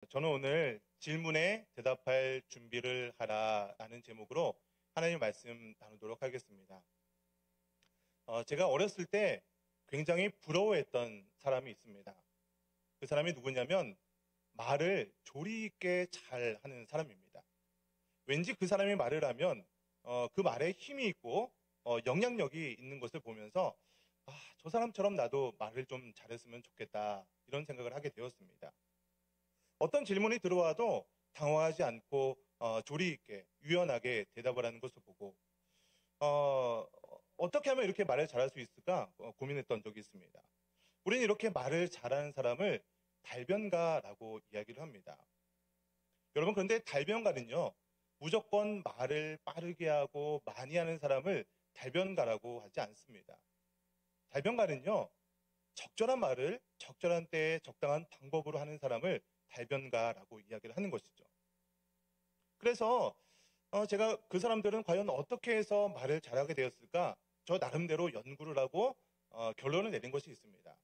저는 오늘 질문에 대답할 준비를 하라라는 제목으로 하나님 말씀 나누도록 하겠습니다. 제가 어렸을 때 굉장히 부러워했던 사람이 있습니다. 그 사람이 누구냐면 말을 조리 있게 잘 하는 사람입니다. 왠지 그 사람이 말을 하면 그 말에 힘이 있고 영향력이 있는 것을 보면서 저 사람처럼 나도 말을 좀 잘했으면 좋겠다 이런 생각을 하게 되었습니다. 어떤 질문이 들어와도 당황하지 않고 조리 있게 유연하게 대답을 하는 것을 보고 어떻게 하면 이렇게 말을 잘할 수 있을까 고민했던 적이 있습니다. 우리는 이렇게 말을 잘하는 사람을 달변가라고 이야기를 합니다. 여러분, 그런데 달변가는요, 무조건 말을 빠르게 하고 많이 하는 사람을 달변가라고 하지 않습니다. 달변가는요, 적절한 말을 적절한 때에 적당한 방법으로 하는 사람을 달변가라고 이야기를 하는 것이죠. 그래서 제가 그 사람들은 과연 어떻게 해서 말을 잘하게 되었을까? 저 나름대로 연구를 하고 결론을 내린 것이 있습니다.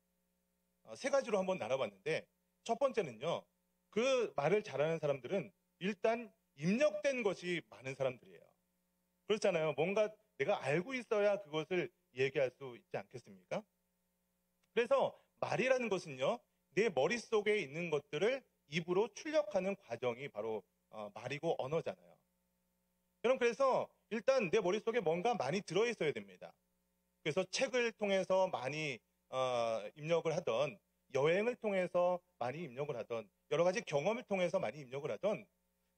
세 가지로 한번 나눠봤는데 첫 번째는요. 그 말을 잘하는 사람들은 일단 입력된 것이 많은 사람들이에요. 그렇잖아요. 뭔가 내가 알고 있어야 그것을 얘기할 수 있지 않겠습니까? 그래서 말이라는 것은요. 내 머릿속에 있는 것들을 입으로 출력하는 과정이 바로 말이고 언어잖아요. 여러분, 그래서 일단 내 머릿속에 뭔가 많이 들어있어야 됩니다. 그래서 책을 통해서 많이 입력을 하던, 여행을 통해서 많이 입력을 하던, 여러 가지 경험을 통해서 많이 입력을 하던,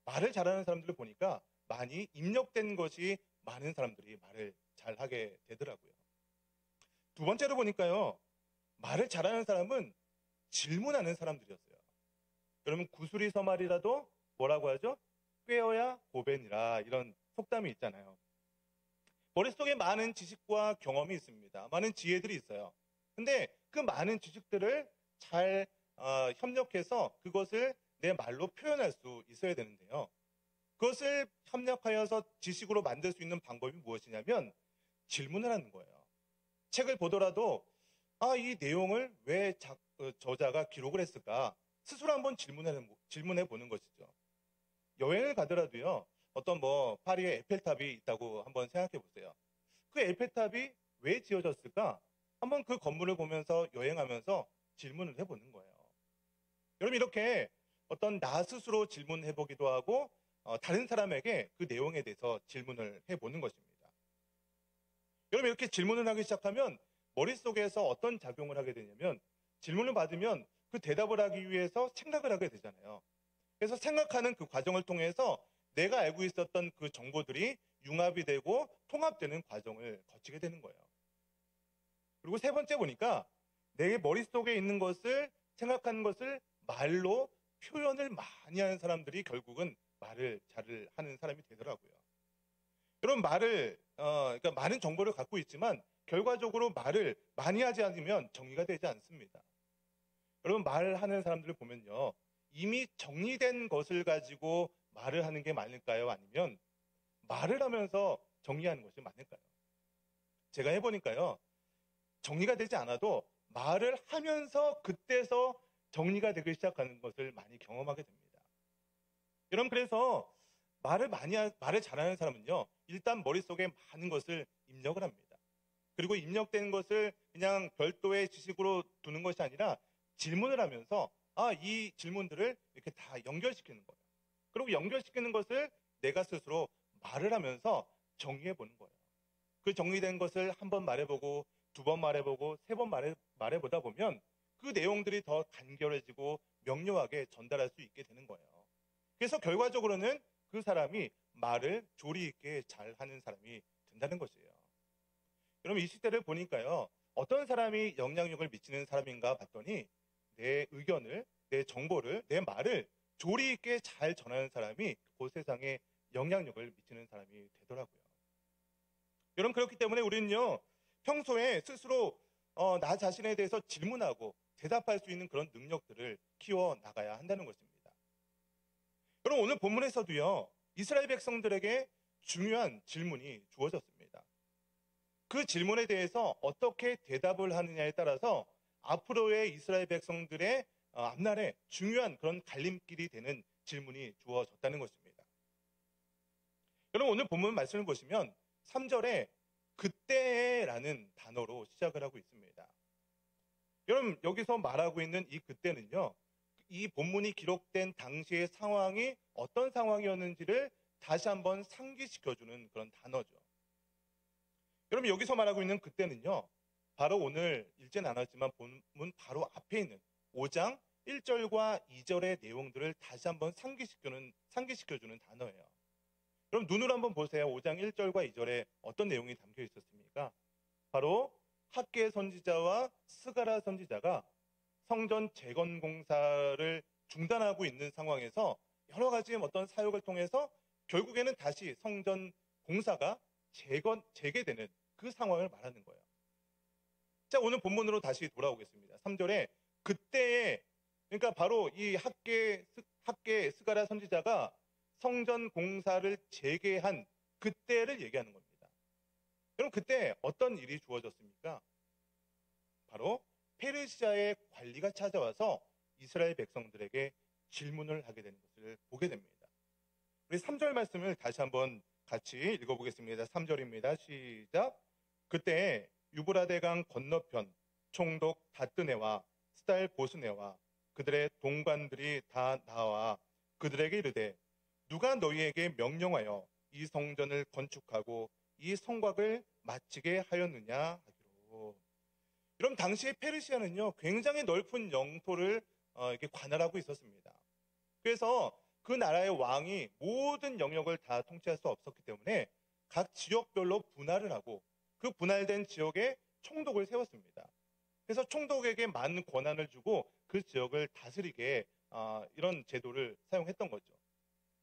말을 잘하는 사람들을 보니까 많이 입력된 것이 많은 사람들이 말을 잘하게 되더라고요. 두 번째로 보니까요, 말을 잘하는 사람은 질문하는 사람들이었어요. 여러분, 구슬이 서말이라도 뭐라고 하죠? 꿰어야 고벤이라, 이런 속담이 있잖아요. 머릿속에 많은 지식과 경험이 있습니다. 많은 지혜들이 있어요. 근데 그 많은 지식들을 잘 협력해서 그것을 내 말로 표현할 수 있어야 되는데요. 그것을 협력하여서 지식으로 만들 수 있는 방법이 무엇이냐면 질문을 하는 거예요. 책을 보더라도 이 내용을 왜 저자가 기록을 했을까? 스스로 한번 질문해 보는 것이죠. 여행을 가더라도요. 어떤 파리에 에펠탑이 있다고 한번 생각해 보세요. 그 에펠탑이 왜 지어졌을까? 한번 그 건물을 보면서 여행하면서 질문을 해보는 거예요. 여러분, 이렇게 어떤 나 스스로 질문해 보기도 하고 다른 사람에게 그 내용에 대해서 질문을 해보는 것입니다. 여러분, 이렇게 질문을 하기 시작하면 머릿속에서 어떤 작용을 하게 되냐면 질문을 받으면 그 대답을 하기 위해서 생각을 하게 되잖아요. 그래서 생각하는 그 과정을 통해서 내가 알고 있었던 그 정보들이 융합이 되고 통합되는 과정을 거치게 되는 거예요. 그리고 세 번째 보니까 내 머릿속에 있는 것을 생각하는 것을 말로 표현을 많이 하는 사람들이 결국은 말을 잘 하는 사람이 되더라고요. 여러분, 그러니까 많은 정보를 갖고 있지만 결과적으로 말을 많이 하지 않으면 정리가 되지 않습니다. 여러분, 말하는 사람들을 보면요. 이미 정리된 것을 가지고 말을 하는 게 많을까요? 아니면 말을 하면서 정리하는 것이 많을까요? 제가 해보니까요. 정리가 되지 않아도 말을 하면서 그때서 정리가 되기 시작하는 것을 많이 경험하게 됩니다. 여러분, 그래서 말을 잘하는 사람은요. 일단 머릿속에 많은 것을 입력을 합니다. 그리고 입력된 것을 그냥 별도의 지식으로 두는 것이 아니라 질문을 하면서 이 질문들을 이렇게 다 연결시키는 거예요. 그리고 연결시키는 것을 내가 스스로 말을 하면서 정리해 보는 거예요. 그 정리된 것을 한 번 말해보고 두 번 말해보고 세 번 말해보다 보면 그 내용들이 더 간결해지고 명료하게 전달할 수 있게 되는 거예요. 그래서 결과적으로는 그 사람이 말을 조리 있게 잘하는 사람이 된다는 것이에요. 여러분, 이 시대를 보니까요. 어떤 사람이 영향력을 미치는 사람인가 봤더니 내 의견을, 내 정보를, 내 말을 조리 있게 잘 전하는 사람이 그 세상에 영향력을 미치는 사람이 되더라고요. 여러분, 그렇기 때문에 우리는요. 평소에 스스로 나 자신에 대해서 질문하고 대답할 수 있는 그런 능력들을 키워나가야 한다는 것입니다. 여러분, 오늘 본문에서도요. 이스라엘 백성들에게 중요한 질문이 주어졌습니다. 그 질문에 대해서 어떻게 대답을 하느냐에 따라서 앞으로의 이스라엘 백성들의 앞날에 중요한 그런 갈림길이 되는 질문이 주어졌다는 것입니다. 여러분, 오늘 본문 말씀을 보시면 3절에 그때라는 단어로 시작을 하고 있습니다. 여러분, 여기서 말하고 있는 이 그때는요, 이 본문이 기록된 당시의 상황이 어떤 상황이었는지를 다시 한번 상기시켜주는 그런 단어죠. 여러분, 여기서 말하고 있는 그때는요, 바로 오늘 읽지는 않았지만 본문 바로 앞에 있는 5장 1절과 2절의 내용들을 다시 한번 상기시켜주는 단어예요. 그럼 눈으로 한번 보세요. 5장 1절과 2절에 어떤 내용이 담겨 있었습니까? 바로 학개 선지자와 스가랴 선지자가 성전 재건 공사를 중단하고 있는 상황에서 여러 가지 어떤 사역을 통해서 결국에는 다시 성전 공사가 재개되는 그 상황을 말하는 거예요. 자, 오늘 본문으로 다시 돌아오겠습니다. 3절에 그때에, 그러니까 바로 이 학개 스가랴 선지자가 성전 공사를 재개한 그때를 얘기하는 겁니다. 여러분, 그때 어떤 일이 주어졌습니까? 바로 페르시아의 관리가 찾아와서 이스라엘 백성들에게 질문을 하게 되는 것을 보게 됩니다. 우리 3절 말씀을 다시 한번 같이 읽어보겠습니다. 3절입니다. 시작. 그때 유브라데강 건너편 총독 다뜨네와 스달 보스네와 그들의 동관들이 다 나와 그들에게 이르되 누가 너희에게 명령하여 이 성전을 건축하고 이 성곽을 마치게 하였느냐 하기로. 여러분, 당시에 페르시아는요, 굉장히 넓은 영토를 이렇게 관할하고 있었습니다. 그래서 그 나라의 왕이 모든 영역을 다 통치할 수 없었기 때문에 각 지역별로 분할을 하고 그 분할된 지역에 총독을 세웠습니다. 그래서 총독에게 많은 권한을 주고 그 지역을 다스리게 이런 제도를 사용했던 거죠.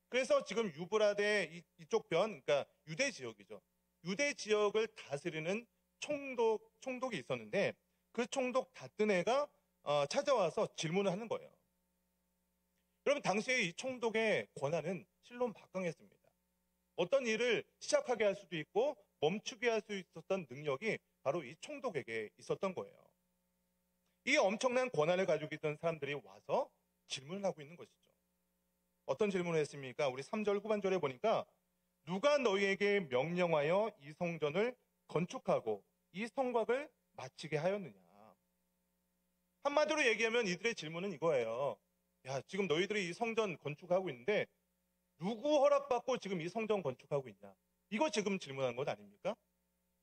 그래서 지금 유브라데 이쪽 편, 그러니까 유대 지역이죠. 유대 지역을 다스리는 총독이 있었는데 그 총독 다뜨네가 찾아와서 질문을 하는 거예요. 여러분, 당시에 이 총독의 권한은 실로 막강했습니다. 어떤 일을 시작하게 할 수도 있고 멈추게 할 수 있었던 능력이 바로 이 총독에게 있었던 거예요. 이 엄청난 권한을 가지고 있던 사람들이 와서 질문을 하고 있는 것이죠. 어떤 질문을 했습니까? 우리 3절 후반절에 보니까 누가 너희에게 명령하여 이 성전을 건축하고 이 성곽을 마치게 하였느냐. 한마디로 얘기하면 이들의 질문은 이거예요. 야, 지금 너희들이 이 성전 건축하고 있는데 누구 허락받고 지금 이 성전 건축하고 있냐? 이거 지금 질문한 것 아닙니까?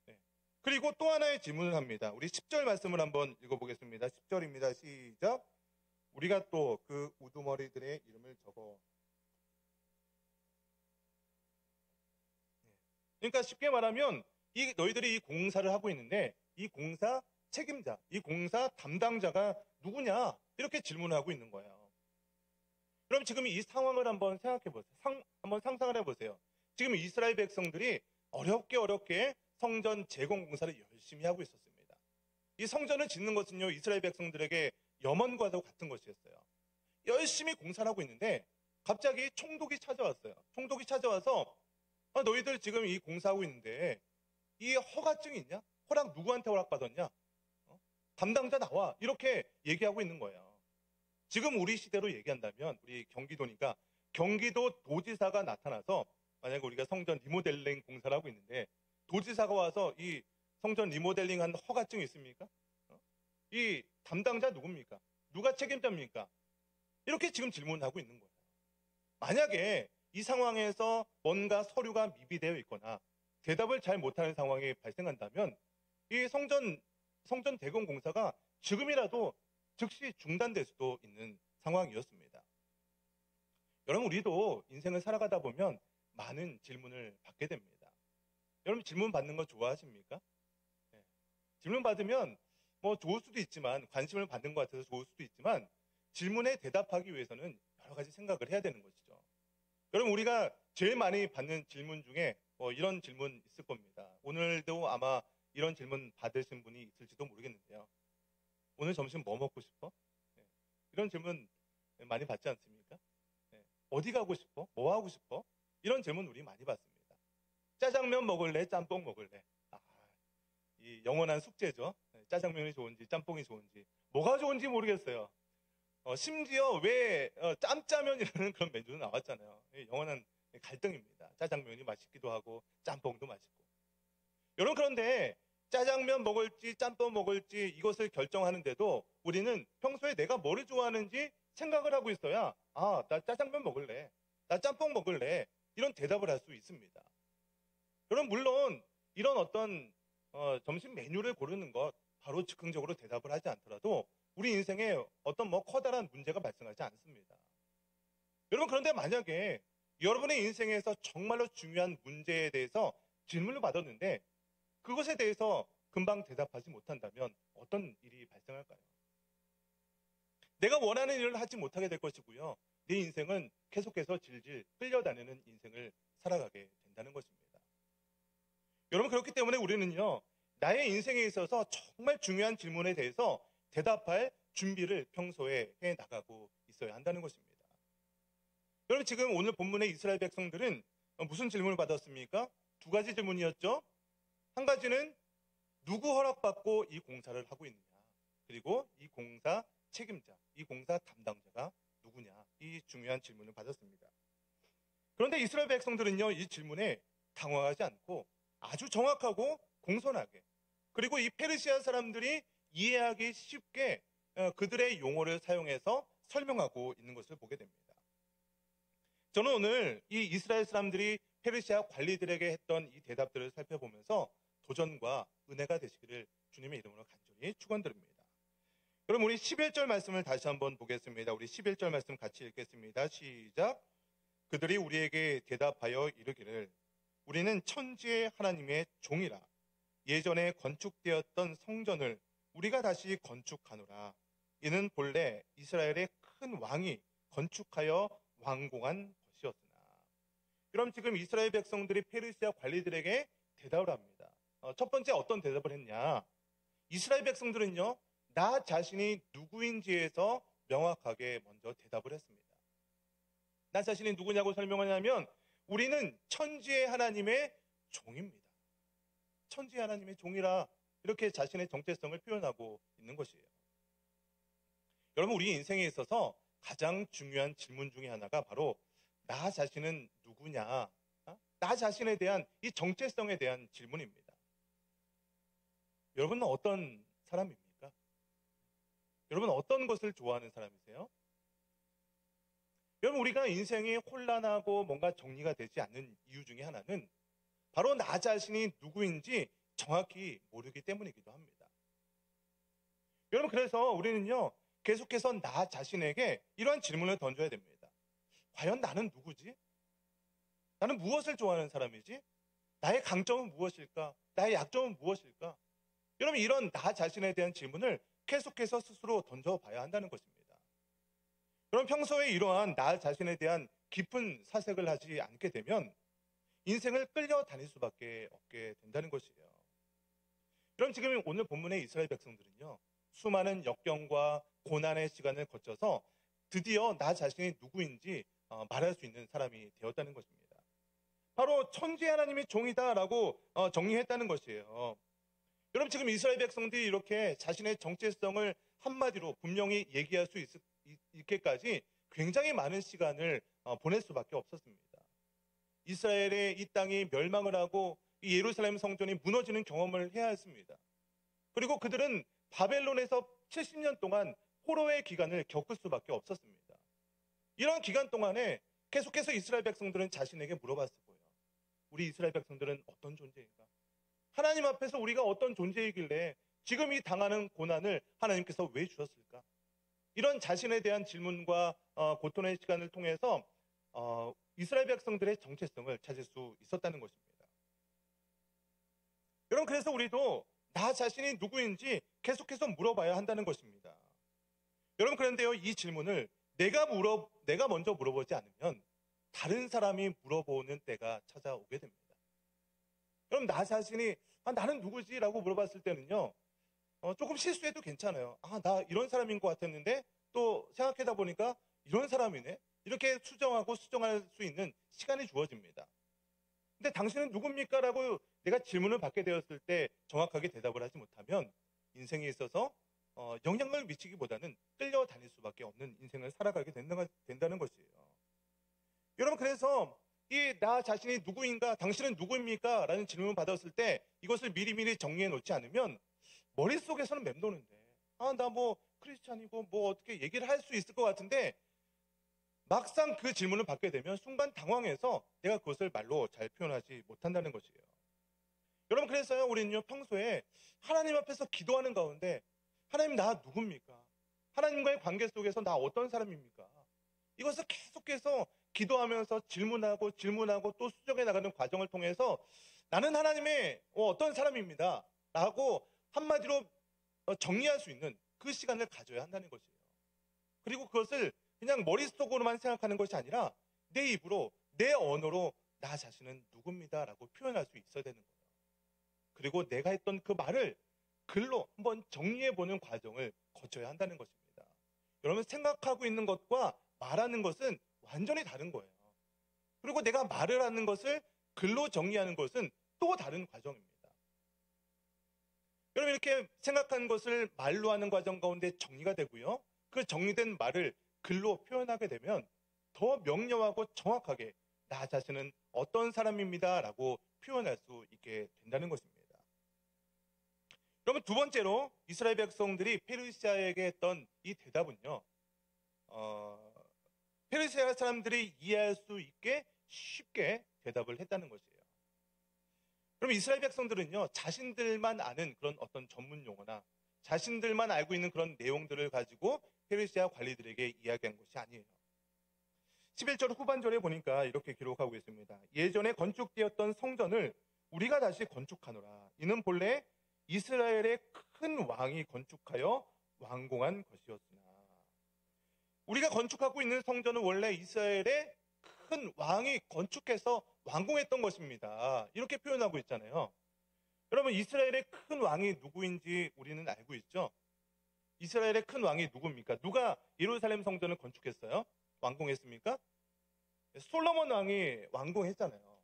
네. 그리고 또 하나의 질문을 합니다. 우리 10절 말씀을 한번 읽어보겠습니다. 10절입니다. 시작. 우리가 또 그 우두머리들의 이름을 적어. 그러니까 쉽게 말하면 너희들이 이 공사를 하고 있는데 이 공사 책임자, 이 공사 담당자가 누구냐? 이렇게 질문을 하고 있는 거예요. 그럼 지금 이 상황을 한번 생각해 보세요. 한번 상상을 해보세요. 지금 이스라엘 백성들이 어렵게 성전 재건 공사를 열심히 하고 있었습니다. 이 성전을 짓는 것은요, 이스라엘 백성들에게 염원과도 같은 것이었어요. 열심히 공사를 하고 있는데 갑자기 총독이 찾아왔어요. 총독이 찾아와서 너희들 지금 이 공사하고 있는데 이 허가증이 있냐? 허락 누구한테 허락받았냐? 담당자 나와. 이렇게 얘기하고 있는 거예요. 지금 우리 시대로 얘기한다면 우리 경기도니까 경기도 도지사가 나타나서 만약에 우리가 성전 리모델링 공사를 하고 있는데 도지사가 와서 이 성전 리모델링한 허가증이 있습니까? 이 담당자 누굽니까? 누가 책임자입니까? 이렇게 지금 질문하고 있는 거예요. 만약에 이 상황에서 뭔가 서류가 미비되어 있거나 대답을 잘 못하는 상황이 발생한다면 이 성전 대공 공사가 지금이라도 즉시 중단될 수도 있는 상황이었습니다. 여러분, 우리도 인생을 살아가다 보면 많은 질문을 받게 됩니다. 여러분, 질문 받는 거 좋아하십니까? 네. 질문 받으면 뭐 좋을 수도 있지만, 관심을 받는 것 같아서 좋을 수도 있지만 질문에 대답하기 위해서는 여러 가지 생각을 해야 되는 것이죠. 여러분, 우리가 제일 많이 받는 질문 중에 이런 질문 있을 겁니다. 오늘도 아마 이런 질문 받으신 분이 있을지도 모르겠는데요. 오늘 점심 뭐 먹고 싶어? 네. 이런 질문 많이 받지 않습니까? 네. 어디 가고 싶어? 뭐 하고 싶어? 이런 질문 우리 많이 받습니다. 짜장면 먹을래? 짬뽕 먹을래? 이 영원한 숙제죠. 네. 짜장면이 좋은지 짬뽕이 좋은지 뭐가 좋은지 모르겠어요. 심지어 왜 짬짜면이라는 그런 메뉴도 나왔잖아요. 영원한 갈등입니다. 짜장면이 맛있기도 하고 짬뽕도 맛있고. 여러분 그런데 짜장면 먹을지 짬뽕 먹을지 이것을 결정하는데도 우리는 평소에 내가 뭐를 좋아하는지 생각을 하고 있어야 나 짜장면 먹을래. 나 짬뽕 먹을래. 이런 대답을 할 수 있습니다. 여러분 물론 이런 어떤 점심 메뉴를 고르는 것 바로 즉흥적으로 대답을 하지 않더라도 우리 인생에 어떤 커다란 문제가 발생하지 않습니다. 여러분 그런데 만약에 여러분의 인생에서 정말로 중요한 문제에 대해서 질문을 받았는데 그것에 대해서 금방 대답하지 못한다면 어떤 일이 발생할까요? 내가 원하는 일을 하지 못하게 될 것이고요. 내 인생은 계속해서 질질 끌려다니는 인생을 살아가게 된다는 것입니다. 여러분 그렇기 때문에 우리는요. 나의 인생에 있어서 정말 중요한 질문에 대해서 대답할 준비를 평소에 해나가고 있어야 한다는 것입니다. 여러분 지금 오늘 본문의 이스라엘 백성들은 무슨 질문을 받았습니까? 두 가지 질문이었죠. 한 가지는 누구 허락받고 이 공사를 하고 있느냐. 그리고 이 공사 책임자, 이 공사 담당자가 누구냐. 이 중요한 질문을 받았습니다. 그런데 이스라엘 백성들은요. 이 질문에 당황하지 않고 아주 정확하고 공손하게 그리고 이 페르시아 사람들이 이해하기 쉽게 그들의 용어를 사용해서 설명하고 있는 것을 보게 됩니다. 저는 오늘 이 이스라엘 사람들이 페르시아 관리들에게 했던 이 대답들을 살펴보면서 도전과 은혜가 되시기를 주님의 이름으로 간절히 축원드립니다. 그럼 우리 11절 말씀을 다시 한번 보겠습니다. 우리 11절 말씀 같이 읽겠습니다. 시작. 그들이 우리에게 대답하여 이르기를 우리는 천지의 하나님의 종이라 예전에 건축되었던 성전을 우리가 다시 건축하노라. 이는 본래 이스라엘의 큰 왕이 건축하여 완공한 것이었으나. 그럼 지금 이스라엘 백성들이 페르시아 관리들에게 대답을 합니다. 첫 번째 어떤 대답을 했냐? 이스라엘 백성들은요. 나 자신이 누구인지에서 명확하게 먼저 대답을 했습니다. 나 자신이 누구냐고 설명하냐면 우리는 천지의 하나님의 종입니다. 천지의 하나님의 종이라 이렇게 자신의 정체성을 표현하고 있는 것이에요. 여러분 우리 인생에 있어서 가장 중요한 질문 중에 하나가 바로 나 자신은 누구냐? 나 자신에 대한 이 정체성에 대한 질문입니다. 여러분은 어떤 사람입니까? 여러분은 어떤 것을 좋아하는 사람이세요? 여러분 우리가 인생이 혼란하고 뭔가 정리가 되지 않는 이유 중에 하나는 바로 나 자신이 누구인지 정확히 모르기 때문이기도 합니다. 여러분 그래서 우리는요 계속해서 나 자신에게 이러한 질문을 던져야 됩니다. 과연 나는 누구지? 나는 무엇을 좋아하는 사람이지? 나의 강점은 무엇일까? 나의 약점은 무엇일까? 여러분 이런 나 자신에 대한 질문을 계속해서 스스로 던져봐야 한다는 것입니다. 그럼 평소에 이러한 나 자신에 대한 깊은 사색을 하지 않게 되면 인생을 끌려다닐 수밖에 없게 된다는 것이에요. 그럼 지금 오늘 본문의 이스라엘 백성들은요. 수많은 역경과 고난의 시간을 거쳐서 드디어 나 자신이 누구인지 말할 수 있는 사람이 되었다는 것입니다. 바로 천지 하나님의 종이다라고 정리했다는 것이에요. 여러분 지금 이스라엘 백성들이 이렇게 자신의 정체성을 한마디로 분명히 얘기할 수 있게까지 굉장히 많은 시간을 보낼 수밖에 없었습니다. 이스라엘의 이 땅이 멸망을 하고 이 예루살렘 성전이 무너지는 경험을 해야 했습니다. 그리고 그들은 바벨론에서 70년 동안 포로의 기간을 겪을 수밖에 없었습니다. 이런 기간 동안에 계속해서 이스라엘 백성들은 자신에게 물어봤을 거예요. 우리 이스라엘 백성들은 어떤 존재인가? 하나님 앞에서 우리가 어떤 존재이길래 지금 이 당하는 고난을 하나님께서 왜 주셨을까? 이런 자신에 대한 질문과 고통의 시간을 통해서 이스라엘 백성들의 정체성을 찾을 수 있었다는 것입니다. 여러분 그래서 우리도 나 자신이 누구인지 계속해서 물어봐야 한다는 것입니다. 여러분 그런데요 이 질문을 내가 먼저 물어보지 않으면 다른 사람이 물어보는 때가 찾아오게 됩니다. 그럼 나 자신이 나는 누구지? 라고 물어봤을 때는요 조금 실수해도 괜찮아요. 나 이런 사람인 것 같았는데 또 생각하다 보니까 이런 사람이네. 이렇게 수정하고 수정할 수 있는 시간이 주어집니다. 근데 당신은 누굽니까? 라고 내가 질문을 받게 되었을 때 정확하게 대답을 하지 못하면 인생에 있어서 영향을 미치기보다는 끌려다닐 수밖에 없는 인생을 살아가게 된다는 것이에요. 여러분, 그래서 이 나 자신이 누구인가, 당신은 누구입니까? 라는 질문을 받았을 때 이것을 미리미리 정리해 놓지 않으면 머릿속에서는 맴도는데, 나 뭐 크리스찬이고 뭐 어떻게 얘기를 할 수 있을 것 같은데, 막상 그 질문을 받게 되면 순간 당황해서 내가 그것을 말로 잘 표현하지 못한다는 것이에요. 여러분, 그래서요, 우리는요, 평소에 하나님 앞에서 기도하는 가운데, 하나님, 나 누굽니까? 하나님과의 관계 속에서 나 어떤 사람입니까? 이것을 계속해서 기도하면서 질문하고 또 수정해 나가는 과정을 통해서 나는 하나님의 어떤 사람입니다 라고 한마디로 정리할 수 있는 그 시간을 가져야 한다는 것이에요. 그리고 그것을 그냥 머릿속으로만 생각하는 것이 아니라 내 입으로, 내 언어로 나 자신은 누굽니다 라고 표현할 수 있어야 되는 거예요. 그리고 내가 했던 그 말을 글로 한번 정리해보는 과정을 거쳐야 한다는 것입니다. 여러분, 생각하고 있는 것과 말하는 것은 완전히 다른 거예요. 그리고 내가 말을 하는 것을 글로 정리하는 것은 또 다른 과정입니다. 여러분, 이렇게 생각한 것을 말로 하는 과정 가운데 정리가 되고요. 그 정리된 말을 글로 표현하게 되면 더 명료하고 정확하게 나 자신은 어떤 사람입니다 라고 표현할 수 있게 된다는 것입니다. 그러면 두 번째로 이스라엘 백성들이 페르시아에게 했던 이 대답은요, 페르시아 사람들이 이해할 수 있게 쉽게 대답을 했다는 것이에요. 그럼 이스라엘 백성들은요, 자신들만 아는 그런 어떤 전문 용어나 자신들만 알고 있는 그런 내용들을 가지고 페르시아 관리들에게 이야기한 것이 아니에요. 11절 후반절에 보니까 이렇게 기록하고 있습니다. 예전에 건축되었던 성전을 우리가 다시 건축하노라. 이는 본래 이스라엘의 큰 왕이 건축하여 완공한 것이었으나. 우리가 건축하고 있는 성전은 원래 이스라엘의 큰 왕이 건축해서 완공했던 것입니다. 이렇게 표현하고 있잖아요. 여러분, 이스라엘의 큰 왕이 누구인지 우리는 알고 있죠? 이스라엘의 큰 왕이 누굽니까? 누가 예루살렘 성전을 건축했어요? 완공했습니까? 솔로몬 왕이 완공했잖아요.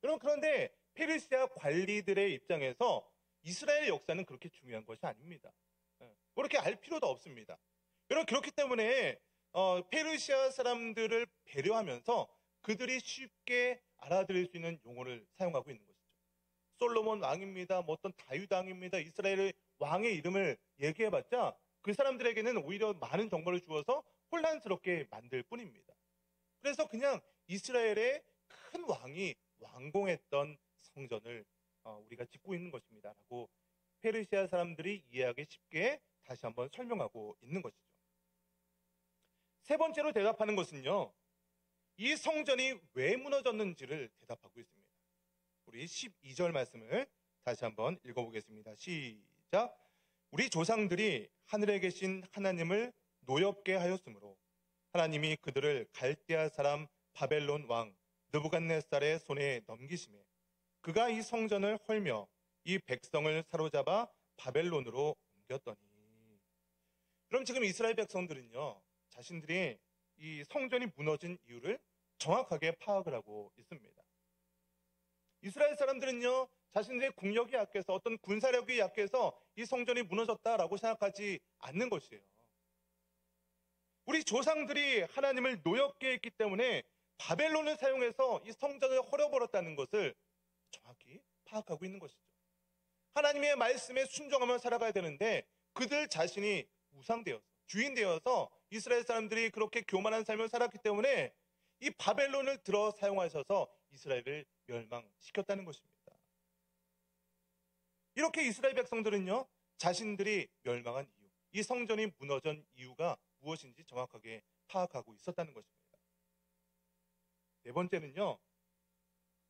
여러분, 그런데 페르시아 관리들의 입장에서 이스라엘의 역사는 그렇게 중요한 것이 아닙니다. 그렇게 알 필요도 없습니다. 여러분, 그렇기 때문에 페르시아 사람들을 배려하면서 그들이 쉽게 알아들을 수 있는 용어를 사용하고 있는 것이죠. 솔로몬 왕입니다. 뭐 어떤 다윗 왕입니다. 이스라엘의 왕의 이름을 얘기해봤자 그 사람들에게는 오히려 많은 정보를 주어서 혼란스럽게 만들 뿐입니다. 그래서 그냥 이스라엘의 큰 왕이 완공했던 성전을 우리가 짓고 있는 것입니다 라고 페르시아 사람들이 이해하기 쉽게 다시 한번 설명하고 있는 것이죠. 세 번째로 대답하는 것은요, 이 성전이 왜 무너졌는지를 대답하고 있습니다. 우리 12절 말씀을 다시 한번 읽어보겠습니다. 시작. 우리 조상들이 하늘에 계신 하나님을 노엽게 하였으므로 하나님이 그들을 갈대아 사람 바벨론 왕 느부갓네살의 손에 넘기심에 그가 이 성전을 헐며 이 백성을 사로잡아 바벨론으로 옮겼더니. 그럼 지금 이스라엘 백성들은요, 자신들이 이 성전이 무너진 이유를 정확하게 파악을 하고 있습니다. 이스라엘 사람들은요, 자신들의 국력이 약해서, 어떤 군사력이 약해서 이 성전이 무너졌다라고 생각하지 않는 것이에요. 우리 조상들이 하나님을 노엽게 했기 때문에 바벨론을 사용해서 이 성전을 헐어버렸다는 것을 정확히 파악하고 있는 것이죠. 하나님의 말씀에 순종하며 살아가야 되는데 그들 자신이 우상되어서, 주인되어서 이스라엘 사람들이 그렇게 교만한 삶을 살았기 때문에 이 바벨론을 들어 사용하셔서 이스라엘을 멸망시켰다는 것입니다. 이렇게 이스라엘 백성들은요, 자신들이 멸망한 이유, 이 성전이 무너진 이유가 무엇인지 정확하게 파악하고 있었다는 것입니다. 네 번째는요,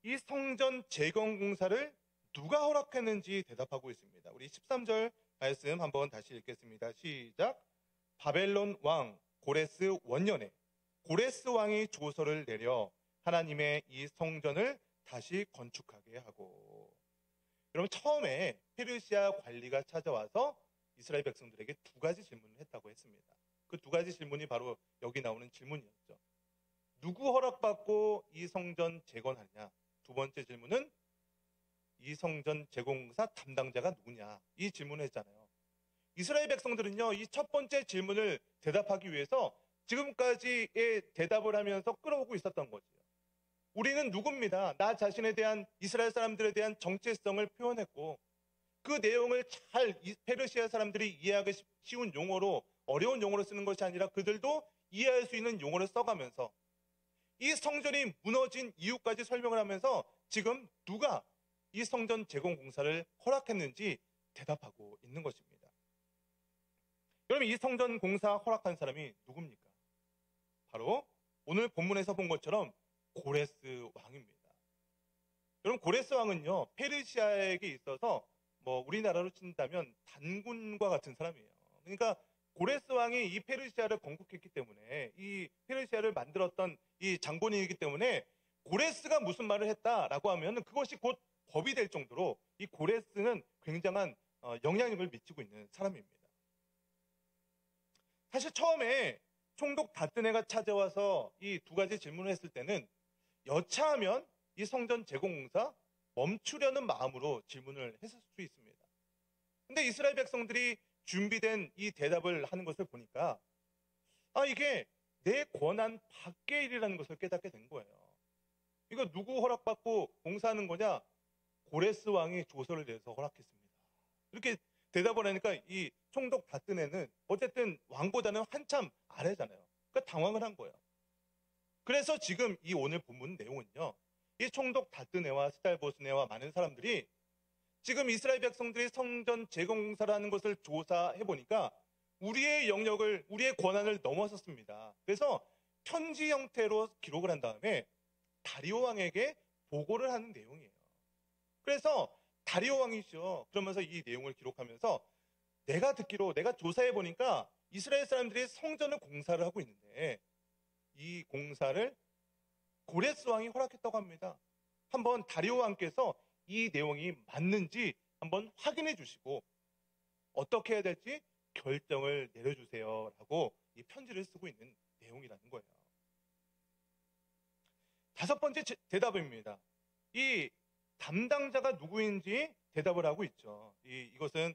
이 성전 재건 공사를 누가 허락했는지 대답하고 있습니다. 우리 13절 말씀 한번 다시 읽겠습니다. 시작. 바벨론 왕 고레스 원년에 고레스 왕이 조서를 내려 하나님의 이 성전을 다시 건축하게 하고. 여러분, 처음에 페르시아 관리가 찾아와서 이스라엘 백성들에게 두 가지 질문을 했다고 했습니다. 그 두 가지 질문이 바로 여기 나오는 질문이었죠. 누구 허락받고 이 성전 재건하냐? 두 번째 질문은 이 성전 재건공사 담당자가 누구냐? 이 질문을 했잖아요. 이스라엘 백성들은요, 이 첫 번째 질문을 대답하기 위해서 지금까지의 대답을 하면서 끌어오고 있었던 거죠. 우리는 누굽니다. 나 자신에 대한, 이스라엘 사람들에 대한 정체성을 표현했고, 그 내용을 잘 페르시아 사람들이 이해하기 쉬운 용어로, 어려운 용어로 쓰는 것이 아니라 그들도 이해할 수 있는 용어를 써가면서 이 성전이 무너진 이유까지 설명을 하면서 지금 누가 이 성전 재건 공사를 허락했는지 대답하고 있는 것입니다. 여러분, 이 성전 공사 허락한 사람이 누굽니까? 바로 오늘 본문에서 본 것처럼 고레스 왕입니다. 여러분, 고레스 왕은요, 페르시아에게 있어서 우리나라로 친다면 단군과 같은 사람이에요. 그러니까 고레스 왕이 이 페르시아를 건국했기 때문에, 이 페르시아를 만들었던 이 장본인이기 때문에 고레스가 무슨 말을 했다라고 하면 그것이 곧 법이 될 정도로 이 고레스는 굉장한 영향력을 미치고 있는 사람입니다. 사실 처음에 총독 다뜨네가 찾아와서 이 두 가지 질문을 했을 때는 여차하면 이 성전 재건공사 멈추려는 마음으로 질문을 했을 수 있습니다. 근데 이스라엘 백성들이 준비된 이 대답을 하는 것을 보니까 이게 내 권한 밖의 일이라는 것을 깨닫게 된 거예요. 이거 누구 허락받고 공사하는 거냐? 고레스 왕이 조서를 내서 허락했습니다. 이렇게 대답을 하니까 이 총독 다뜨네는 어쨌든 왕보다는 한참 아래잖아요. 그러니까 당황을 한 거예요. 그래서 지금 이 오늘 본문 내용은요, 이 총독 다뜨네와 스달보스네와 많은 사람들이 지금 이스라엘 백성들이 성전 재건공사를 하는 것을 조사해 보니까 우리의 영역을, 우리의 권한을 넘어섰습니다. 그래서 편지 형태로 기록을 한 다음에 다리오 왕에게 보고를 하는 내용이에요. 그래서 다리오 왕이죠. 그러면서 이 내용을 기록하면서 내가 듣기로, 내가 조사해 보니까 이스라엘 사람들이 성전을 공사를 하고 있는데 이 공사를 고레스 왕이 허락했다고 합니다. 한번 다리오 왕께서 이 내용이 맞는지 한번 확인해 주시고 어떻게 해야 될지 결정을 내려주세요 라고 이 편지를 쓰고 있는 내용이라는 거예요. 다섯 번째 대답입니다. 이 담당자가 누구인지 대답을 하고 있죠. 이것은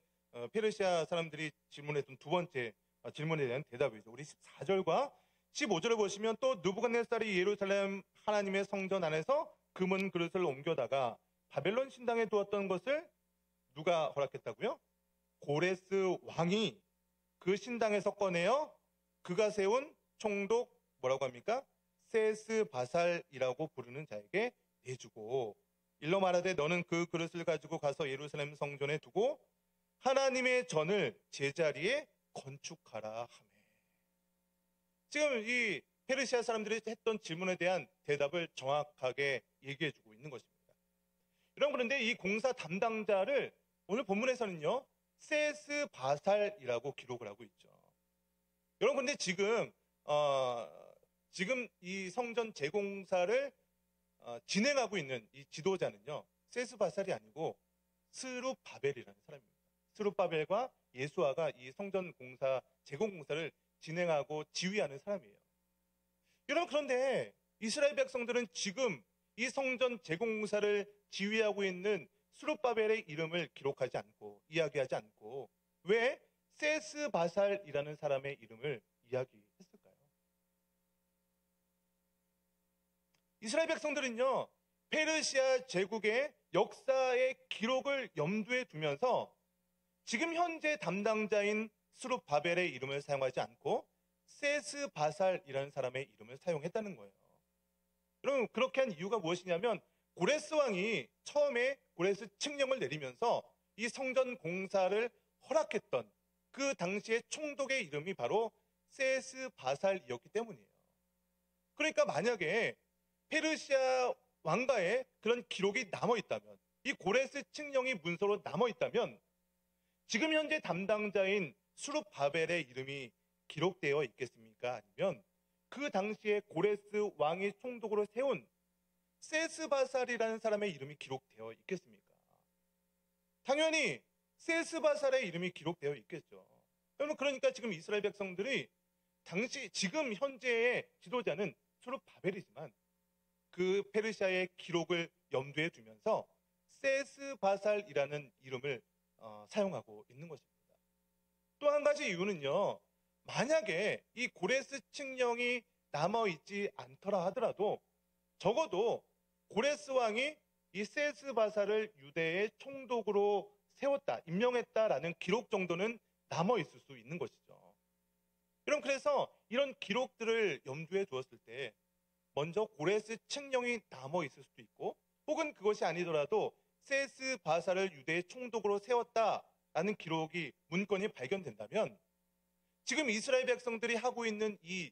페르시아 사람들이 질문했던 두 번째 질문에 대한 대답이죠. 우리 14절과 15절을 보시면 또 느부갓네살이 예루살렘 하나님의 성전 안에서 금은 그릇을 옮겨다가 바벨론 신당에 두었던 것을 누가 허락했다고요? 고레스 왕이 그 신당에서 꺼내어 그가 세운 총독 뭐라고 합니까? 세스바살이라고 부르는 자에게 내주고 일러 말하되 너는 그 그릇을 가지고 가서 예루살렘 성전에 두고 하나님의 전을 제자리에 건축하라 하매. 지금 이 페르시아 사람들이 했던 질문에 대한 대답을 정확하게 얘기해주고 있는 것입니다. 여러분, 그런데 이 공사 담당자를 오늘 본문에서는요, 세스바살이라고 기록을 하고 있죠. 여러분, 근데 지금 이 성전 재공사를 진행하고 있는 이 지도자는요, 세스바살이 아니고 스룹바벨이라는 사람입니다. 스룹바벨과 예수아가 이 성전 공사, 재공공사를 진행하고 지휘하는 사람이에요. 여러분, 그런데 이스라엘 백성들은 지금 이 성전 재공공사를 지휘하고 있는 스룹바벨의 이름을 기록하지 않고 이야기하지 않고 왜 세스바살이라는 사람의 이름을 이야기했을까요? 이스라엘 백성들은요, 페르시아 제국의 역사의 기록을 염두에 두면서 지금 현재 담당자인 스룹바벨의 이름을 사용하지 않고 세스바살이라는 사람의 이름을 사용했다는 거예요. 여러분, 그렇게 한 이유가 무엇이냐면 고레스 왕이 처음에 고레스 칙령을 내리면서 이 성전 공사를 허락했던 그 당시의 총독의 이름이 바로 세스바살이었기 때문이에요. 그러니까 만약에 페르시아 왕가에 그런 기록이 남아있다면, 이 고레스 칙령이 문서로 남아있다면 지금 현재 담당자인 스룹바벨의 이름이 기록되어 있겠습니까? 아니면 그 당시에 고레스 왕이 총독으로 세운 세스바살이라는 사람의 이름이 기록되어 있겠습니까? 당연히 세스바살의 이름이 기록되어 있겠죠. 여러분, 그러니까 지금 이스라엘 백성들이 지금 현재의 지도자는 스룹바벨이지만 그 페르시아의 기록을 염두에 두면서 세스바살이라는 이름을 사용하고 있는 것입니다. 또 한 가지 이유는요. 만약에 이 고레스 칙령이 남아있지 않더라 하더라도 적어도 고레스 왕이 이 세스바사를 유대의 총독으로 세웠다, 임명했다라는 기록 정도는 남아있을 수 있는 것이죠. 여러분, 그래서 이런 기록들을 염두에 두었을 때 먼저 고레스 칙령이 남아있을 수도 있고, 혹은 그것이 아니더라도 세스바사를 유대의 총독으로 세웠다라는 기록이 문건이 발견된다면 지금 이스라엘 백성들이 하고 있는 이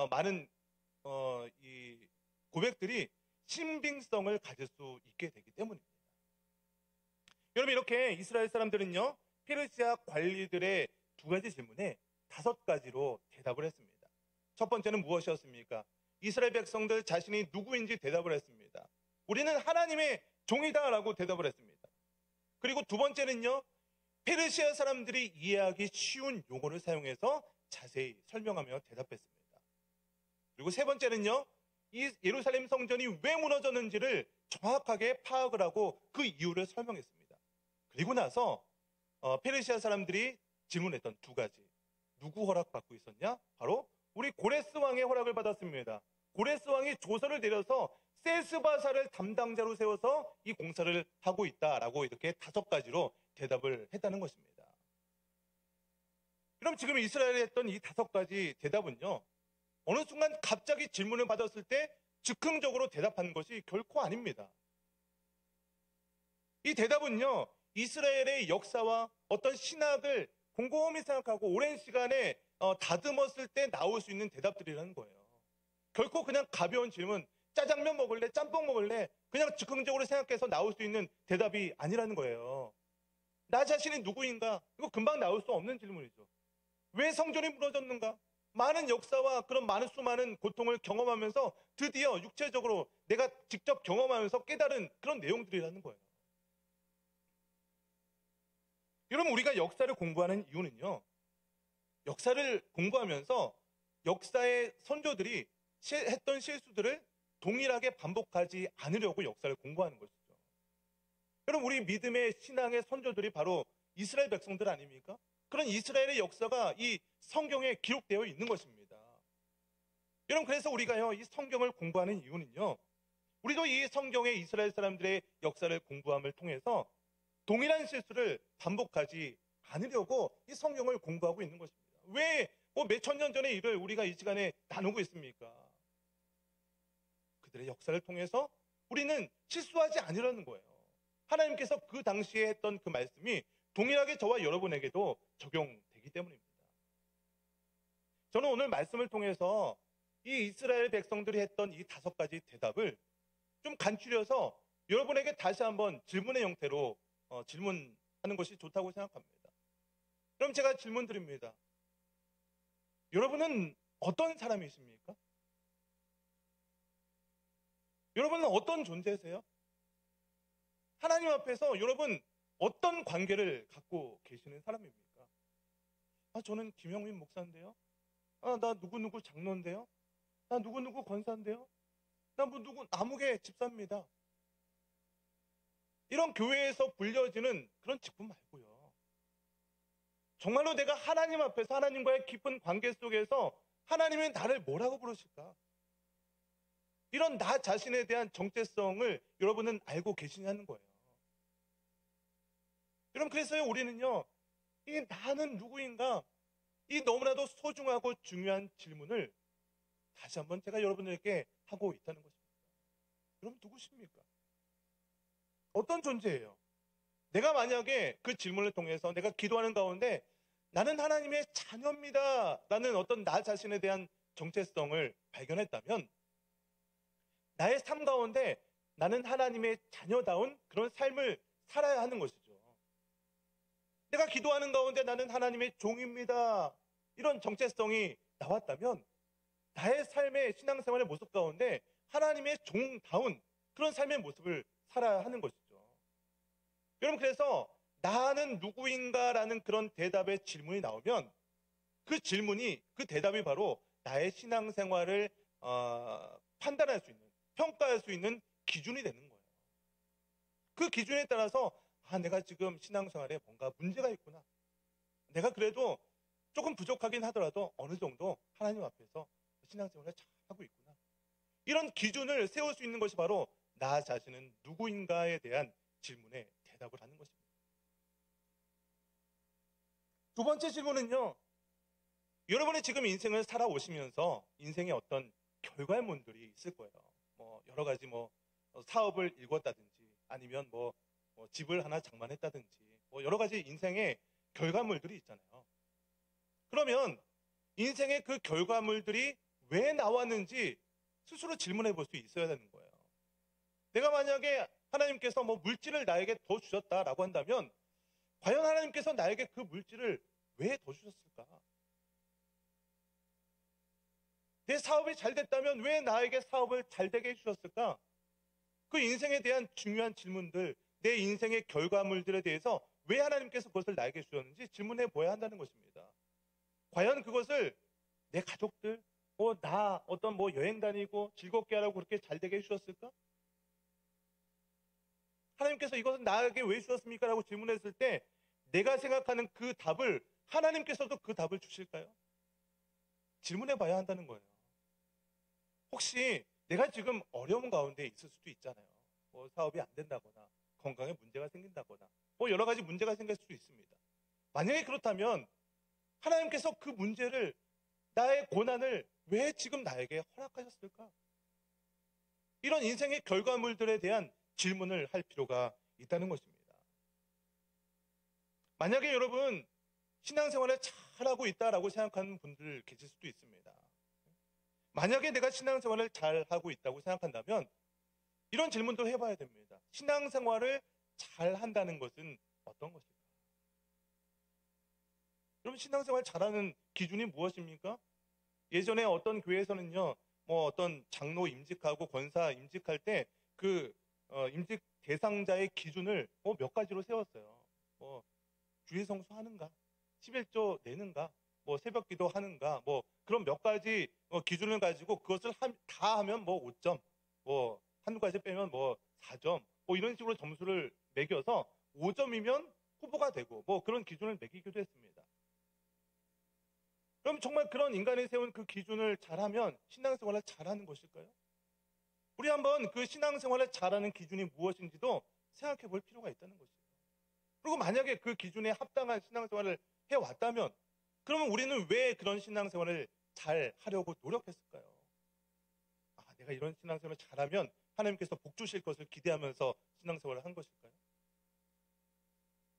많은 이 고백들이 신빙성을 가질 수 있게 되기 때문입니다. 여러분, 이렇게 이스라엘 사람들은요, 페르시아 관리들의 두 가지 질문에 5가지로 대답을 했습니다. 첫 번째는 무엇이었습니까? 이스라엘 백성들 자신이 누구인지 대답을 했습니다. 우리는 하나님의 종이다라고 대답을 했습니다. 그리고 두 번째는요, 페르시아 사람들이 이해하기 쉬운 용어를 사용해서 자세히 설명하며 대답했습니다. 그리고 세 번째는요, 이 예루살렘 성전이 왜 무너졌는지를 정확하게 파악을 하고 그 이유를 설명했습니다. 그리고 나서 페르시아 사람들이 질문했던 두 가지, 누구 허락받고 있었냐? 바로 우리 고레스 왕의 허락을 받았습니다. 고레스 왕이 조서를 내려서 세스바사를 담당자로 세워서 이 공사를 하고 있다라고 이렇게 5가지로 대답을 했다는 것입니다. 그럼 지금 이스라엘이 했던 이 5가지 대답은요, 어느 순간 갑자기 질문을 받았을 때 즉흥적으로 대답하는 것이 결코 아닙니다. 이 대답은요, 이스라엘의 역사와 어떤 신학을 곰곰이 생각하고 오랜 시간에 다듬었을 때 나올 수 있는 대답들이라는 거예요. 결코 그냥 가벼운 질문, 짜장면 먹을래? 짬뽕 먹을래? 그냥 즉흥적으로 생각해서 나올 수 있는 대답이 아니라는 거예요. 나 자신이 누구인가? 이거 금방 나올 수 없는 질문이죠. 왜 성전이 무너졌는가? 많은 역사와 그런 수많은 고통을 경험하면서 드디어 육체적으로 내가 직접 경험하면서 깨달은 그런 내용들이라는 거예요. 여러분, 우리가 역사를 공부하는 이유는요, 역사를 공부하면서 역사의 선조들이 했던 실수들을 동일하게 반복하지 않으려고 역사를 공부하는 것이죠. 여러분, 우리 믿음의 신앙의 선조들이 바로 이스라엘 백성들 아닙니까? 그런 이스라엘의 역사가 이 성경에 기록되어 있는 것입니다. 여러분, 그래서 우리가요, 이 성경을 공부하는 이유는요, 우리도 이 성경의 이스라엘 사람들의 역사를 공부함을 통해서 동일한 실수를 반복하지 않으려고 이 성경을 공부하고 있는 것입니다. 왜 몇천 년 전의 일을 우리가 이 시간에 나누고 있습니까? 그들의 역사를 통해서 우리는 실수하지 않으려는 거예요. 하나님께서 그 당시에 했던 그 말씀이 동일하게 저와 여러분에게도 적용되기 때문입니다. 저는 오늘 말씀을 통해서 이 이스라엘 백성들이 했던 이 5가지 대답을 좀 간추려서 여러분에게 다시 한번 질문의 형태로 질문하는 것이 좋다고 생각합니다. 그럼 제가 질문 드립니다. 여러분은 어떤 사람이십니까? 여러분은 어떤 존재세요? 하나님 앞에서 여러분 어떤 관계를 갖고 계시는 사람입니까? 저는 김영민 목사인데요. 나 누구누구 장로인데요. 나 누구누구 권사인데요. 나 누구 아무개 집사입니다. 이런 교회에서 불려지는 그런 직분 말고요. 정말로 내가 하나님 앞에서 하나님과의 깊은 관계 속에서 하나님이 나를 뭐라고 부르실까? 이런 나 자신에 대한 정체성을 여러분은 알고 계시냐는 거예요. 여러분, 그래서요, 우리는요, 이 나는 누구인가? 이 너무나도 소중하고 중요한 질문을 다시 한번 제가 여러분들에게 하고 있다는 것입니다. 여러분, 누구십니까? 어떤 존재예요? 내가 만약에 그 질문을 통해서 내가 기도하는 가운데 나는 하나님의 자녀입니다 라는 어떤 나 자신에 대한 정체성을 발견했다면 나의 삶 가운데 나는 하나님의 자녀다운 그런 삶을 살아야 하는 것이죠. 내가 기도하는 가운데 나는 하나님의 종입니다 이런 정체성이 나왔다면 나의 삶의 신앙생활의 모습 가운데 하나님의 종다운 그런 삶의 모습을 살아야 하는 것이죠. 여러분, 그래서 나는 누구인가라는 그런 대답의 질문이 나오면 그 질문이, 그 대답이 바로 나의 신앙생활을 판단할 수 있는, 평가할 수 있는 기준이 되는 거예요. 그 기준에 따라서 내가 지금 신앙생활에 뭔가 문제가 있구나. 내가 그래도 조금 부족하긴 하더라도 어느 정도 하나님 앞에서 신앙생활을 잘하고 있구나. 이런 기준을 세울 수 있는 것이 바로 나 자신은 누구인가에 대한 질문에 대답을 하는 것입니다. 두 번째 질문은요. 여러분이 지금 인생을 살아오시면서 인생의 어떤 결과물들이 있을 거예요. 여러 가지 사업을 일궜다든지 아니면 집을 하나 장만했다든지 여러 가지 인생의 결과물들이 있잖아요. 그러면 인생의 그 결과물들이 왜 나왔는지 스스로 질문해 볼 수 있어야 되는 거예요. 내가 만약에 하나님께서 물질을 나에게 더 주셨다라고 한다면 과연 하나님께서 나에게 그 물질을 왜 더 주셨을까? 내 사업이 잘 됐다면 왜 나에게 사업을 잘 되게 해주셨을까? 그 인생에 대한 중요한 질문들, 내 인생의 결과물들에 대해서 왜 하나님께서 그것을 나에게 주셨는지 질문해 보아야 한다는 것입니다. 과연 그것을 내 가족들, 나 여행 다니고 즐겁게 하라고 그렇게 잘 되게 해주셨을까? 하나님께서 이것은 나에게 왜 주셨습니까? 라고 질문했을 때 내가 생각하는 그 답을 하나님께서도 그 답을 주실까요? 질문해 봐야 한다는 거예요. 혹시 내가 지금 어려운 가운데 있을 수도 있잖아요. 사업이 안 된다거나 건강에 문제가 생긴다거나 여러 가지 문제가 생길 수도 있습니다. 만약에 그렇다면 하나님께서 그 문제를, 나의 고난을 왜 지금 나에게 허락하셨을까? 이런 인생의 결과물들에 대한 질문을 할 필요가 있다는 것입니다. 만약에 여러분 신앙생활을 잘하고 있다라고 생각하는 분들 계실 수도 있습니다. 만약에 내가 신앙생활을 잘하고 있다고 생각한다면 이런 질문도 해봐야 됩니다. 신앙생활을 잘한다는 것은 어떤 것일까? 그럼 신앙생활 잘하는 기준이 무엇입니까? 예전에 어떤 교회에서는요, 어떤 장로 임직하고 권사 임직할 때 그 임직 대상자의 기준을 몇 가지로 세웠어요. 주일 성수 하는가, 11조 내는가, 새벽기도 하는가, 그런 몇 가지 기준을 가지고 그것을 다 하면 5점, 한두 가지 빼면 4점, 이런 식으로 점수를 매겨서 5점이면 후보가 되고 그런 기준을 매기기도 했습니다. 그럼 정말 그런 인간이 세운 그 기준을 잘하면 신앙생활을 잘하는 것일까요? 우리 한번 그 신앙생활을 잘하는 기준이 무엇인지도 생각해 볼 필요가 있다는 것이에요. 그리고 만약에 그 기준에 합당한 신앙생활을 해왔다면 그러면 우리는 왜 그런 신앙생활을 잘 하려고 노력했을까요? 내가 이런 신앙생활을 잘하면 하나님께서 복 주실 것을 기대하면서 신앙생활을 한 것일까요?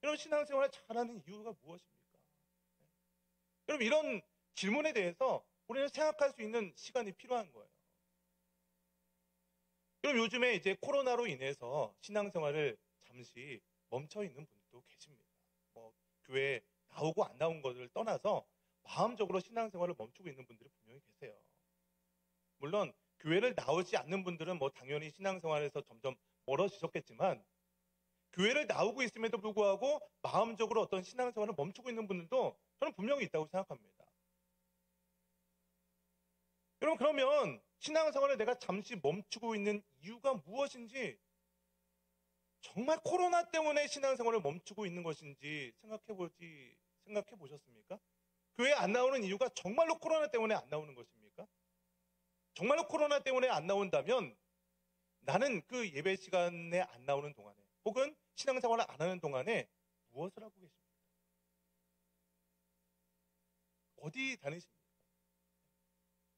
이런 신앙생활을 잘하는 이유가 무엇입니까? 여러분, 이런 질문에 대해서 우리는 생각할 수 있는 시간이 필요한 거예요. 그럼 요즘에 이제 코로나로 인해서 신앙생활을 잠시 멈춰 있는 분들도 계십니다. 교회에 나오고 안 나온 것을 떠나서 마음적으로 신앙생활을 멈추고 있는 분들이 분명히 계세요. 물론 교회를 나오지 않는 분들은 당연히 신앙생활에서 점점 멀어지셨겠지만 교회를 나오고 있음에도 불구하고 마음적으로 어떤 신앙생활을 멈추고 있는 분들도 저는 분명히 있다고 생각합니다. 여러분, 그러면 신앙생활을 내가 잠시 멈추고 있는 이유가 무엇인지, 정말 코로나 때문에 신앙생활을 멈추고 있는 것인지 생각해 보셨습니까? 교회 안 나오는 이유가 정말로 코로나 때문에 안 나오는 것입니까? 정말로 코로나 때문에 안 나온다면 나는 그 예배 시간에 안 나오는 동안에 혹은 신앙생활을 안 하는 동안에 무엇을 하고 계십니까? 어디 다니십니까?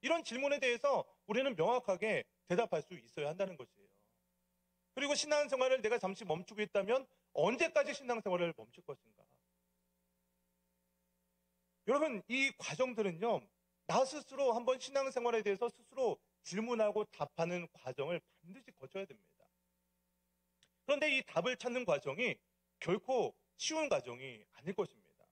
이런 질문에 대해서 우리는 명확하게 대답할 수 있어야 한다는 것이에요. 그리고 신앙생활을 내가 잠시 멈추고 있다면 언제까지 신앙생활을 멈출 것인가? 여러분, 이 과정들은요, 나 스스로 한번 신앙생활에 대해서 스스로 질문하고 답하는 과정을 반드시 거쳐야 됩니다. 그런데 이 답을 찾는 과정이 결코 쉬운 과정이 아닐 것입니다.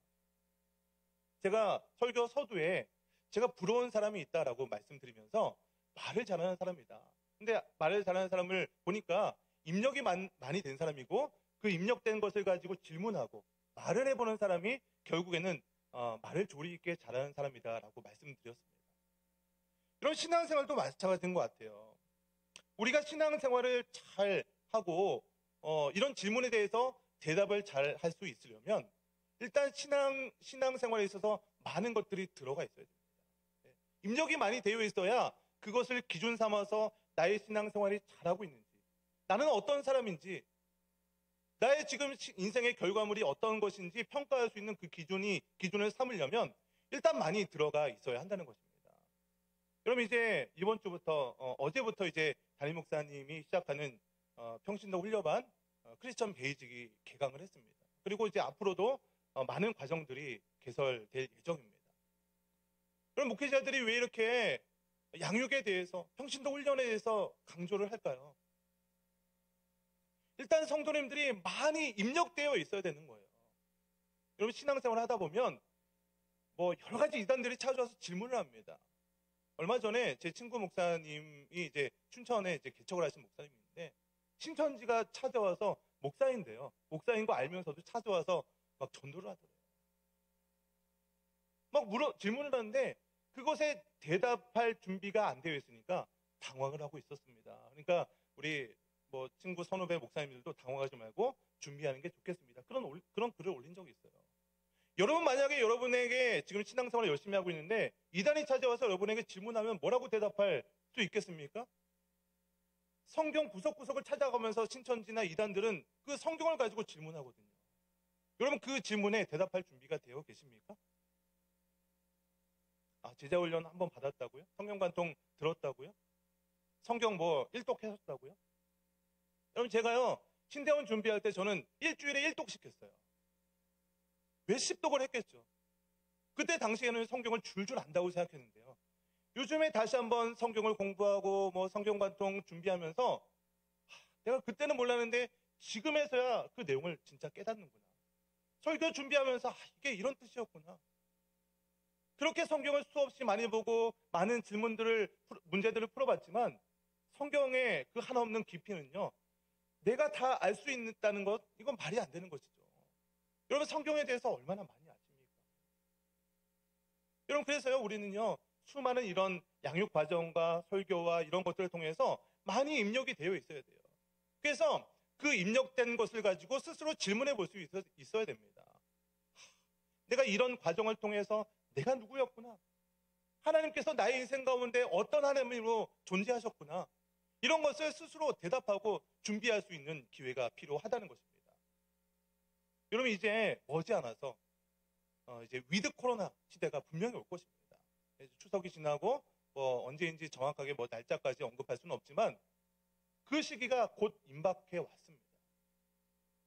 제가 설교 서두에 제가 부러운 사람이 있다라고 말씀드리면서 말을 잘하는 사람이다. 근데 말을 잘하는 사람을 보니까 입력이 많이 된 사람이고 그 입력된 것을 가지고 질문하고 말을 해보는 사람이 결국에는 말을 조리 있게 잘하는 사람이다라고 말씀드렸습니다. 이런 신앙생활도 마찬가지인 것 같아요. 우리가 신앙생활을 잘 하고 이런 질문에 대해서 대답을 잘 할 수 있으려면 일단 신앙생활에 있어서 많은 것들이 들어가 있어야 됩니다. 예. 입력이 많이 되어 있어야 그것을 기준 삼아서 나의 신앙생활이 잘하고 있는지, 나는 어떤 사람인지, 나의 지금 인생의 결과물이 어떤 것인지 평가할 수 있는 그 기준을 삼으려면 일단 많이 들어가 있어야 한다는 것입니다. 그럼 이제 이번 주부터 어제부터 이제 담임 목사님이 시작하는 평신도 훈련반 크리스천 베이직이 개강을 했습니다. 그리고 이제 앞으로도 많은 과정들이 개설될 예정입니다. 그럼 목회자들이 왜 이렇게 양육에 대해서, 평신도 훈련에 대해서 강조를 할까요? 일단 성도님들이 많이 입력되어 있어야 되는 거예요. 여러분 신앙생활 하다 보면 뭐 여러 가지 이단들이 찾아와서 질문을 합니다. 얼마 전에 제 친구 목사님이 이제 춘천에 이제 개척을 하신 목사님인데 신천지가 찾아와서 목사인데요. 목사인 거 알면서도 찾아와서 막 전도를 하더래요. 막 질문을 하는데 그것에 대답할 준비가 안 되어 있으니까 당황을 하고 있었습니다. 그러니까 우리 뭐 친구 선후배 목사님들도 당황하지 말고 준비하는 게 좋겠습니다. 그런 글을 올린 적이 있어요. 여러분 만약에 여러분에게 지금 신앙생활을 열심히 하고 있는데 이단이 찾아와서 여러분에게 질문하면 뭐라고 대답할 수 있겠습니까? 성경 구석구석을 찾아가면서 신천지나 이단들은 그 성경을 가지고 질문하거든요. 여러분 그 질문에 대답할 준비가 되어 계십니까? 제자훈련 한번 받았다고요? 성경관통 들었다고요? 성경 뭐 1독 하셨다고요? 여러분 제가요 신대원 준비할 때 저는 일주일에 1독씩 했어요. 몇십 독을 했겠죠. 그때 당시에는 성경을 줄줄 안다고 생각했는데요. 요즘에 다시 한번 성경을 공부하고 뭐 성경관통 준비하면서 내가 그때는 몰랐는데 지금에서야 그 내용을 진짜 깨닫는구나. 설교 준비하면서 이게 이런 뜻이었구나. 그렇게 성경을 수없이 많이 보고 많은 문제들을 풀어봤지만 성경의 그 하나없는 깊이는요. 내가 다 알 수 있다는 것, 이건 말이 안 되는 것이죠. 여러분 성경에 대해서 얼마나 많이 아십니까? 여러분 그래서요 우리는요 수많은 이런 양육 과정과 설교와 이런 것들을 통해서 많이 입력이 되어 있어야 돼요. 그래서 그 입력된 것을 가지고 스스로 질문해 볼 수 있어야 됩니다. 내가 이런 과정을 통해서 내가 누구였구나. 하나님께서 나의 인생 가운데 어떤 하나님으로 존재하셨구나. 이런 것을 스스로 대답하고 준비할 수 있는 기회가 필요하다는 것입니다. 여러분 이제 머지않아서 이제 위드 코로나 시대가 분명히 올 것입니다. 추석이 지나고 뭐 언제인지 정확하게 뭐 날짜까지 언급할 수는 없지만 그 시기가 곧 임박해 왔습니다.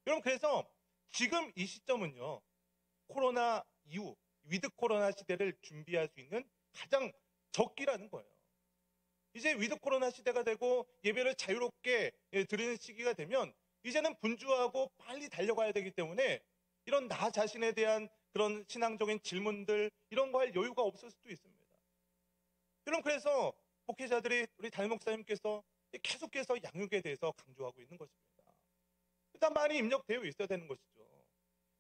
여러분 그래서 지금 이 시점은요 코로나 이후 위드 코로나 시대를 준비할 수 있는 가장 적기라는 거예요. 이제 위드 코로나 시대가 되고 예배를 자유롭게 드리는 시기가 되면 이제는 분주하고 빨리 달려가야 되기 때문에 이런 나 자신에 대한 그런 신앙적인 질문들 이런 거 할 여유가 없을 수도 있습니다. 여러분 그래서 목회자들이 우리 담임 목사님께서 계속해서 양육에 대해서 강조하고 있는 것입니다. 일단 많이 입력되어 있어야 되는 것이죠.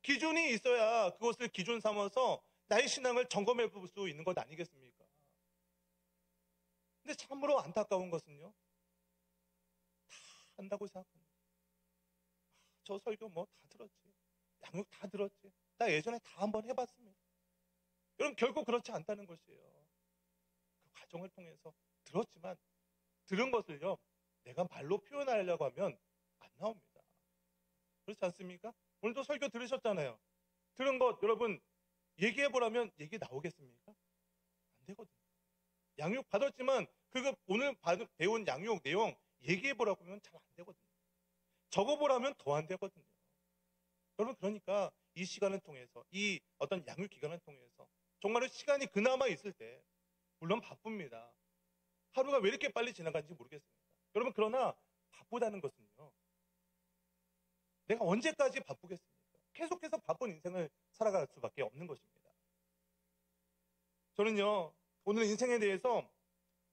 기준이 있어야 그것을 기준 삼아서 나의 신앙을 점검해 볼 수 있는 것 아니겠습니까? 근데 참으로 안타까운 것은요. 다 한다고 생각합니다. 저 설교 뭐 다 들었지. 양육 다 들었지. 나 예전에 다 한번 해봤습니다. 여러분 결국 그렇지 않다는 것이에요. 그 과정을 통해서 들었지만 들은 것을요. 내가 말로 표현하려고 하면 안 나옵니다. 그렇지 않습니까? 오늘도 설교 들으셨잖아요. 들은 것 여러분 얘기해보라면 얘기 나오겠습니까? 안 되거든요. 양육 받았지만 그거 오늘 배운 양육 내용 얘기해보라고 하면 잘 안 되거든요. 적어보라면 더 안 되거든요. 여러분 그러니까 이 시간을 통해서 이 어떤 양육 기간을 통해서 정말로 시간이 그나마 있을 때 물론 바쁩니다. 하루가 왜 이렇게 빨리 지나가는지 모르겠습니다. 여러분 그러나 바쁘다는 것은요. 내가 언제까지 바쁘겠습니까? 계속해서 바쁜 인생을 살아갈 수밖에 없는 것입니다. 저는요. 오늘 인생에 대해서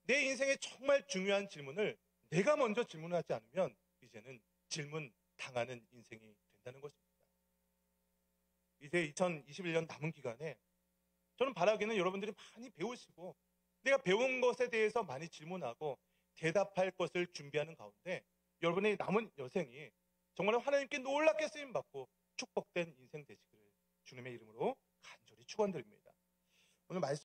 내 인생의 정말 중요한 질문을 내가 먼저 질문하지 않으면 이제는 질문 당하는 인생이 된다는 것입니다. 이제 2021년 남은 기간에 저는 바라기는 여러분들이 많이 배우시고 내가 배운 것에 대해서 많이 질문하고 대답할 것을 준비하는 가운데 여러분의 남은 여생이 정말 하나님께 놀랍게 쓰임받고 축복된 인생 되시기를 주님의 이름으로 간절히 축원드립니다. 오늘 말씀